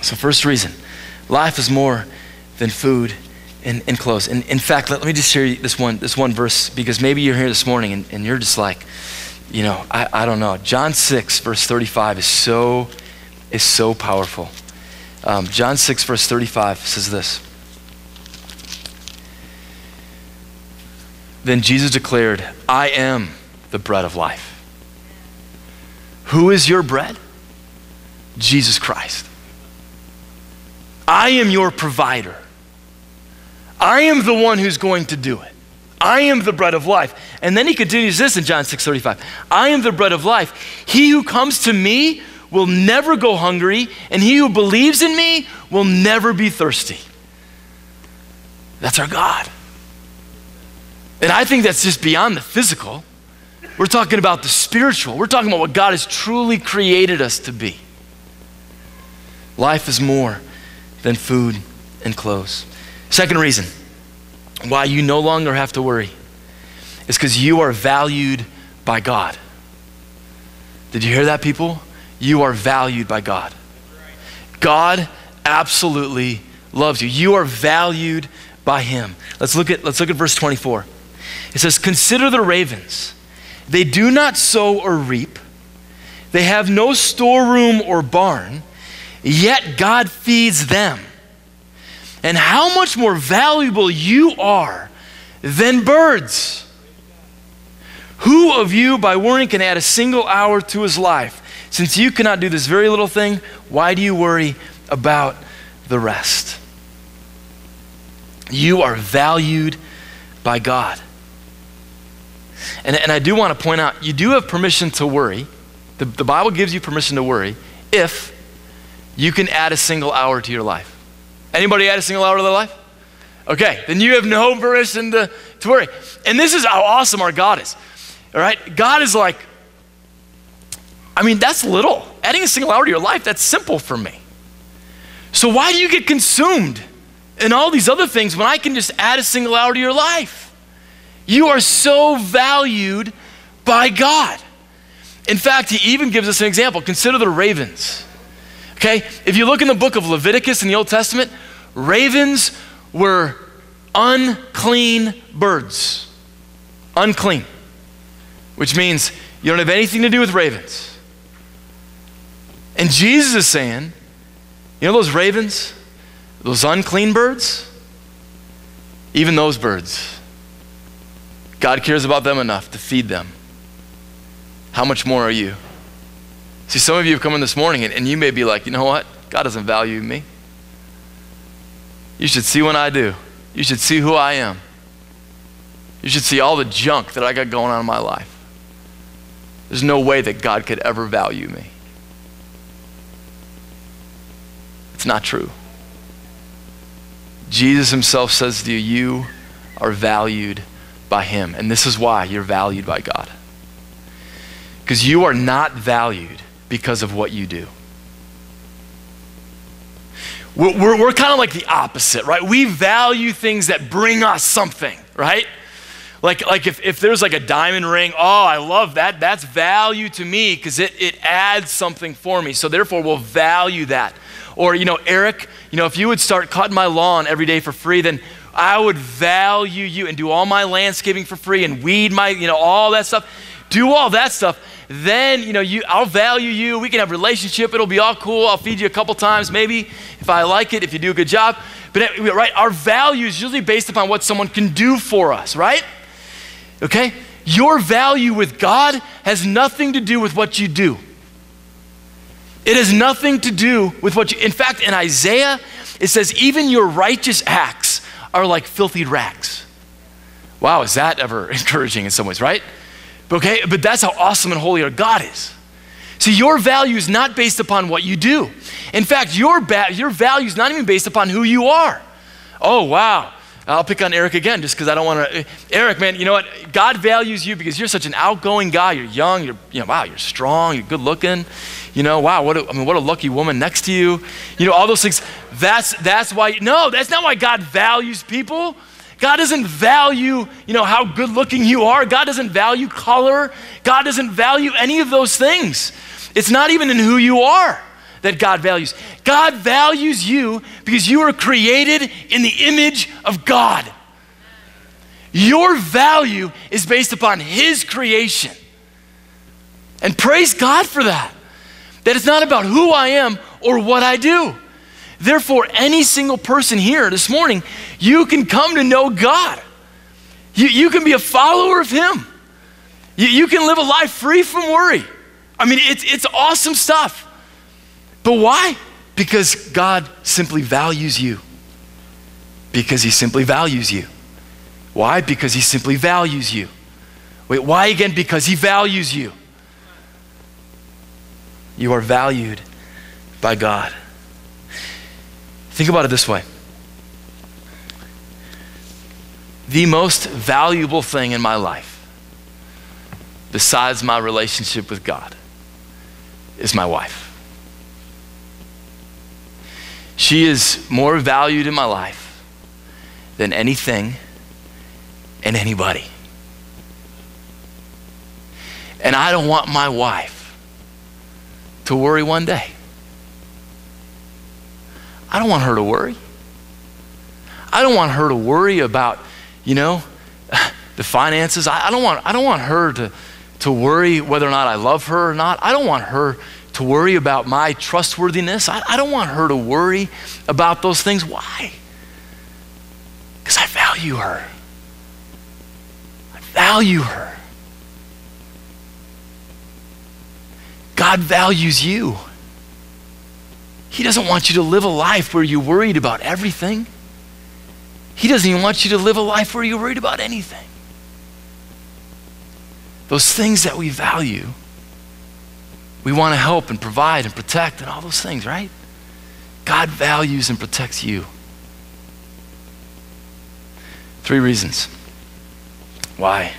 So first reason, life is more than food and clothes. And in fact, let me just share this one verse, because maybe you're here this morning and you're just like, I don't know. John 6 verse 35 is so powerful. John 6 verse 35 says this. Then Jesus declared, I am the bread of life. Who is your bread? Jesus Christ. I am your provider. I am the one who's going to do it. I am the bread of life. And then he continues this in John 6:35. I am the bread of life. He who comes to me will never go hungry, and he who believes in me will never be thirsty. That's our God. And I think that's just beyond the physical. We're talking about the spiritual. We're talking about what God has truly created us to be. Life is more than food and clothes. Second reason why you no longer have to worry is because you are valued by God. Did you hear that, people? You are valued by God. God absolutely loves you. You are valued by him. Let's look at verse 24. It says, consider the ravens. They do not sow or reap. They have no storeroom or barn, yet God feeds them. And how much more valuable you are than birds. Who of you by worrying can add a single hour to his life? Since you cannot do this very little thing, why do you worry about the rest? You are valued by God. And I do want to point out, you do have permission to worry. The Bible gives you permission to worry if you can add a single hour to your life. Anybody add a single hour to their life? Okay, then you have no permission to worry. And this is how awesome our God is. All right, God is like, that's little. Adding a single hour to your life, that's simple for me. So why do you get consumed in all these other things when I can just add a single hour to your life? You are so valued by God. In fact, he even gives us an example. Consider the ravens. Okay, if you look in the book of Leviticus in the Old Testament, ravens were unclean birds. Unclean, which means you don't have anything to do with ravens. And Jesus is saying, those ravens, those unclean birds, even those birds, God cares about them enough to feed them. How much more are you? See, some of you have come in this morning and you may be like, you know what? God doesn't value me. You should see what I do. You should see who I am. You should see all the junk that I got going on in my life. There's no way that God could ever value me. It's not true. Jesus himself says to you, you are valued by him. And this is why you're valued by God. Because you are not valued because of what you do. We're kind of like the opposite, right? We value things that bring us something, right? Like if there's like a diamond ring, oh, I love that. That's value to me because it adds something for me. So therefore we'll value that. Or, Eric, if you would start cutting my lawn every day for free, then I would value you and do all my landscaping for free and weed my, all that stuff. Do all that stuff. Then, I'll value you. We can have a relationship. It'll be all cool. I'll feed you a couple times, maybe, if I like it, if you do a good job. But, right, our value is usually based upon what someone can do for us, right? Okay? Your value with God has nothing to do with what you do. It has nothing to do with what you, in fact, in Isaiah, it says, even your righteous acts are like filthy rags. Wow, is that ever encouraging in some ways, right? Okay, but that's how awesome and holy our God is. See, your value is not based upon what you do. In fact, your value is not even based upon who you are. Oh, wow. I'll pick on Eric again just because I don't want to. Eric, man, you know what? God values you because you're such an outgoing guy. You're young. Wow, you're strong. You're good looking. Wow, what a lucky woman next to you. All those things. That's why. No, that's not why God values people. God doesn't value, how good looking you are. God doesn't value color. God doesn't value any of those things. It's not even in who you are. that God values. God values you because you are created in the image of God. Your value is based upon his creation. And praise God for that. That it's not about who I am or what I do. Therefore, any single person here this morning, you can come to know God. You can be a follower of him. You can live a life free from worry. I mean, it's awesome stuff. But why? Because God simply values you. Because he simply values you. Why? Because he simply values you. Wait, why again? Because he values you. You are valued by God. Think about it this way. The most valuable thing in my life, besides my relationship with God, is my wife. She is more valued in my life than anything and anybody. And I don't want my wife to worry one day. I don't want her to worry. I don't want her to worry about, the finances. I don't want her to worry whether or not I love her or not. I don't want her to worry about my trustworthiness. I don't want her to worry about those things. Why? Because I value her. I value her. God values you. He doesn't want you to live a life where you're worried about everything. He doesn't even want you to live a life where you're worried about anything. Those things that we value, we want to help and provide and protect and all those things, right? God values and protects you. 3 reasons why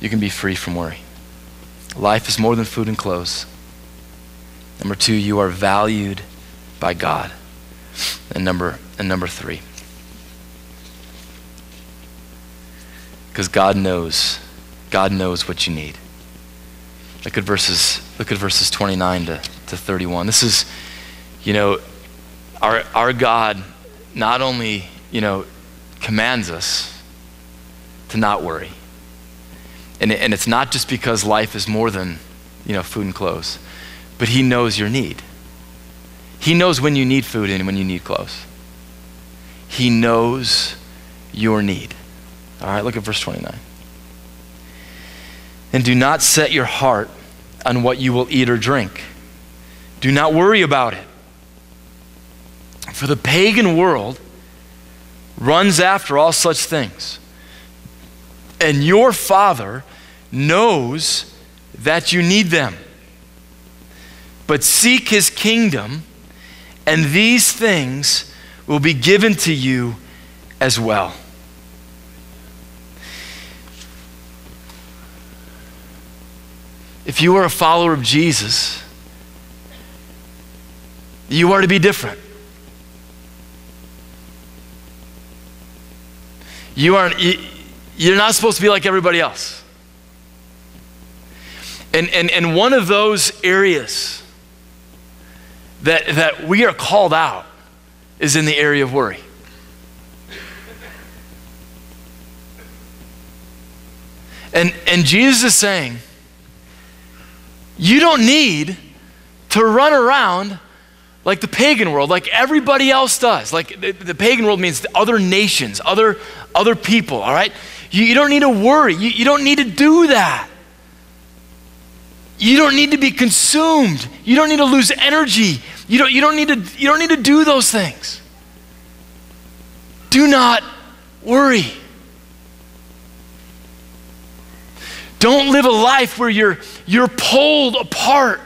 you can be free from worry. Life is more than food and clothes. Number 2, you are valued by God. And number 3, because God knows what you need. Look at verses 29 to 31. This is, our God not only, commands us to not worry. And it's not just because life is more than, food and clothes, but he knows your need. He knows when you need food and when you need clothes. He knows your need. All right, look at verse 29. And do not set your heart on what you will eat or drink. Do not worry about it. For the pagan world runs after all such things. And your Father knows that you need them. But seek his kingdom, and these things will be given to you as well. If you are a follower of Jesus, you are to be different. You're not supposed to be like everybody else. And one of those areas that we are called out is in the area of worry. And Jesus is saying, you don't need to run around like the pagan world, like everybody else does. Like the pagan world means other nations, other people, all right? You don't need to worry. You don't need to do that. You don't need to be consumed. You don't need to lose energy. You don't need to do those things. Do not worry. Don't live a life where you're pulled apart.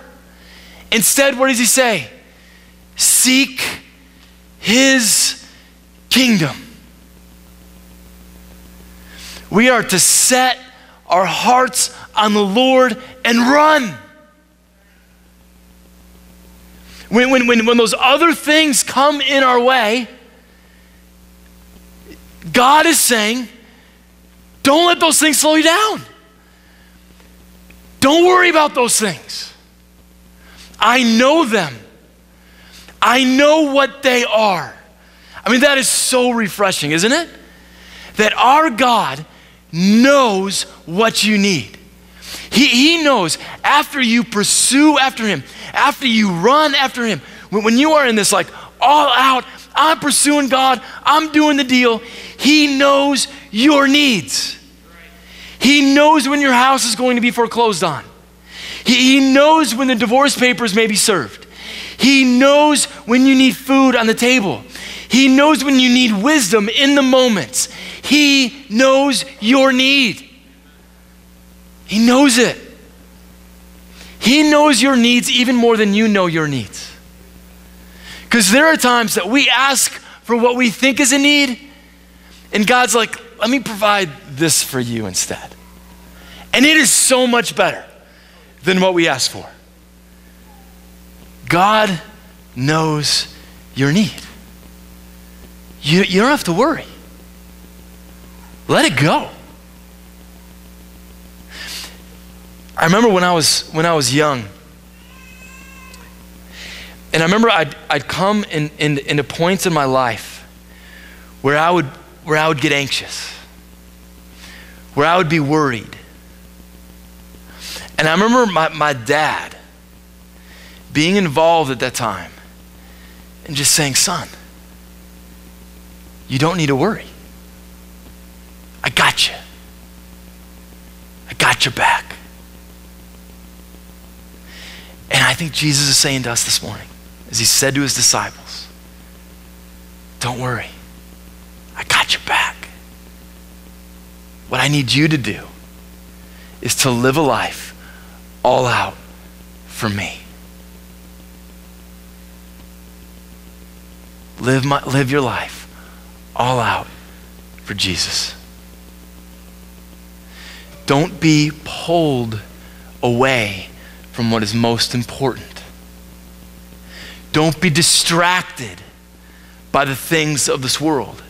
Instead, what does he say? Seek his kingdom. We are to set our hearts on the Lord and run. When those other things come in our way, God is saying, don't let those things slow you down. Don't worry about those things. I know them. I know what they are. I mean, that is so refreshing, isn't it? That our God knows what you need. He knows after you pursue after him, after you run after him, when you are in this like all out, I'm pursuing God, I'm doing the deal, he knows your needs. He knows when your house is going to be foreclosed on. He knows when the divorce papers may be served. He knows when you need food on the table. He knows when you need wisdom in the moments. He knows your need. He knows it. He knows your needs even more than you know your needs. Because there are times that we ask for what we think is a need, and God's like, let me provide this for you instead. And it is so much better than what we ask for. God knows your need. You don't have to worry. Let it go. I remember when I was young, and I remember I'd come into points in my life where I would get anxious, where I would be worried. And I remember my dad being involved at that time and just saying, son, you don't need to worry. I got you. I got your back. And I think Jesus is saying to us this morning, as he said to his disciples, don't worry. I got your back. What I need you to do is to live a life all out for me. Live your life all out for Jesus. Don't be pulled away from what is most important. Don't be distracted by the things of this world.